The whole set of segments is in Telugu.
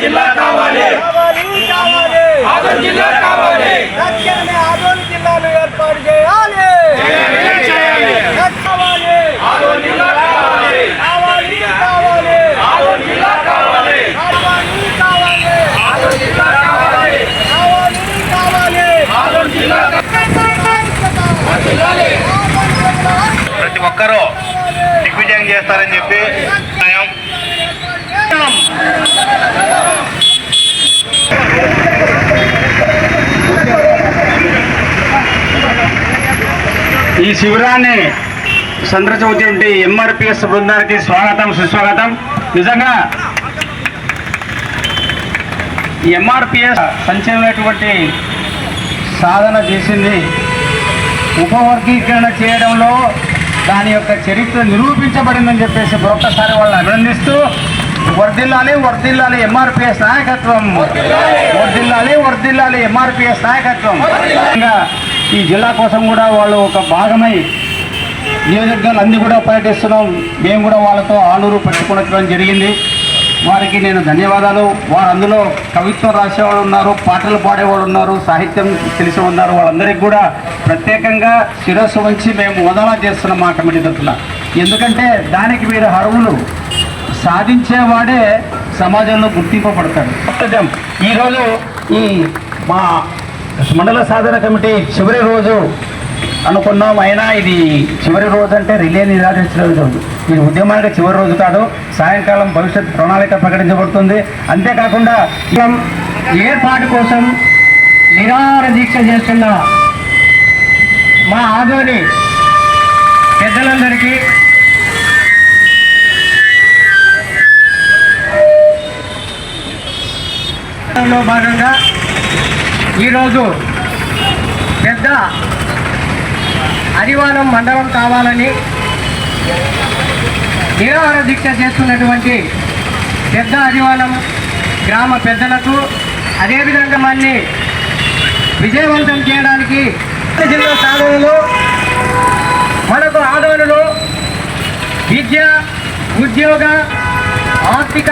జిల్లా కావాలి ఆదోని జిల్లా కావాలి తక్షణమే ఆదోని జిల్లాను ఏర్పాటు చేయాలి కావాలి ఆదోని జిల్లా కావాలి కావాలి కావాలి ఆదోని జిల్లా కావాలి కావాలి కావాలి ఆదోని జిల్లా కావాలి కావాలి కావాలి ఆదోని జిల్లా ప్రతి ఒక్కరూ దిగ్విజయం చేస్తారని చెప్పి ఈ శిబిరాన్ని సందర్శించినటువంటి ఎంఆర్పిఎస్ బృందానికి స్వాగతం సుస్వాగతం. నిజంగా ఈ ఎంఆర్పిఎస్ సంచలనటువంటి సాధన చేసింది. ఉపవర్గీకరణ చేయడంలో దాని యొక్క చరిత్ర నిరూపించబడిందని చెప్పేసి మరొకసారి వాళ్ళని అభినందిస్తూ వర్ధిల్లాలి వర్ధిల్లాలి ఎంఆర్పిఎస్ నాయకత్వం, వర్ధిల్లాలి ఎంఆర్పిఎస్ నాయకత్వం. ఈ జిల్లా కోసం కూడా వాళ్ళు ఒక భాగమై నియోజకవర్గాలు అన్నీ కూడా పర్యటిస్తున్నాం. మేము కూడా వాళ్ళతో ఆలూరు పెట్టుకోవడం జరిగింది. వారికి నేను ధన్యవాదాలు. వారు అందులో కవిత్వం రాసేవాళ్ళు ఉన్నారు, పాటలు పాడేవాళ్ళు ఉన్నారు, సాహిత్యం తెలిసి ఉన్నారు. వాళ్ళందరికీ కూడా ప్రత్యేకంగా శిరస్సు వంచి మేము వదలా చేస్తున్నాం మా కమిటీ తరఫున. ఎందుకంటే దానికి వీరు అర్హులు. సాధించేవాడే సమాజంలో గుర్తింపబడతాడు. ఈరోజు ఈ మా మండల సాధన కమిటీ చివరి రోజు అనుకున్నాం. అయినా ఇది చివరి రోజు అంటే రిలే నిరాకరించిన రోజు. ఇది ఉద్యమానికి చివరి రోజు కాదు. సాయంకాలం భవిష్యత్ ప్రణాళిక ప్రకటించబడుతుంది. అంతేకాకుండా ఏర్పాటు కోసం నిరాహార దీక్ష చేస్తున్న మా ఆదోని పెద్దలందరికీ భాగంగా ఈరోజు పెద్ద అరివానం మండలం కావాలని నిరాహార దీక్ష చేస్తున్నటువంటి పెద్ద అరివానం గ్రామ పెద్దలకు, అదేవిధంగా మన్ని విజయవంతం చేయడానికి జిల్లా సాధనలో మనకు ఆదోనిలో విద్య, ఉద్యోగ, ఆర్థిక,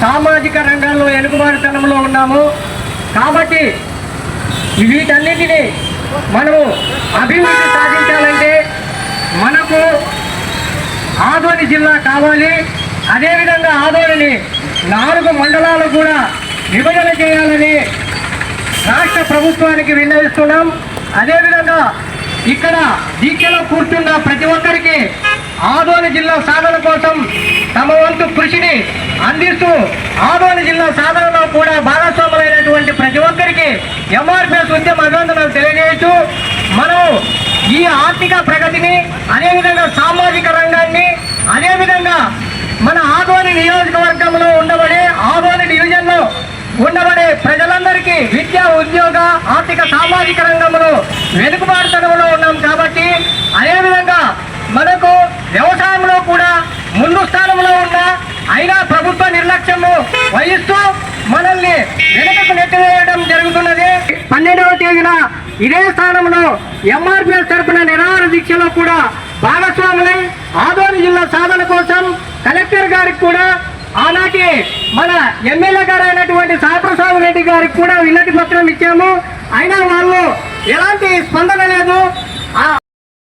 సామాజిక రంగాల్లో వెనుకబాటుతనంలో ఉన్నాము. కాబట్టి వీటన్నిటినీ మనము అభివృద్ధి సాధించాలంటే మనకు ఆదోని జిల్లా కావాలి. అదేవిధంగా ఆదోనిని 4 మండలాలు కూడా విభజన చేయాలని రాష్ట్ర ప్రభుత్వానికి విన్నవిస్తున్నాం. అదేవిధంగా ఇక్కడ దీక్షలో కూర్చున్న ప్రతి ఒక్కరికి ఆదోని జిల్లా సాధన కోసం తమ వంతు కృషిని అందిస్తూ ఆదోని జిల్లా సాధనలో కూడా భాగస్వాములైనటువంటి ప్రతి ఒక్కరికి ఎంఆర్పిఎస్ ఉద్యమ అభినందనలు తెలియజేస్తూ మనం ఈ ఆర్థిక ప్రగతిని, అదేవిధంగా సామాజిక రంగాన్ని, అదేవిధంగా మన ఆదోని నియోజకవర్గంలో ఉండబడే ఆదోని డివిజన్లో ఉండబడే ప్రజలందరికీ విద్య, ఉద్యోగ, ఆర్థిక, సామాజిక రంగంలో వెనుకబాటుతనంలో ఉన్నాం. కాబట్టి అదేవిధంగా మనకు వ్యవసాయంలో కూడా ముందు స్థానంలో ఉన్న అయినా ప్రభుత్వ నిర్లక్ష్యము వహిస్తూ మనల్ని వెనుకకు నెట్టివేయడం జరుగుతున్నది. 12వ తేదీన ఇదే స్థానంలో ఎంఆర్పిఎస్ తరఫున నిరాహార దీక్షలో కూడా భాగస్వాములై ఆదోని జిల్లా సాధన కోసం కలెక్టర్ గారికి కూడా, ఆనాటి మన ఎమ్మెల్యే గారు అయినటువంటి సాయిప్రసాద్ రెడ్డి గారికి కూడా వినతి పత్రం ఇచ్చాము. అయినా వాళ్ళు ఎలాంటి స్పందన లేదు.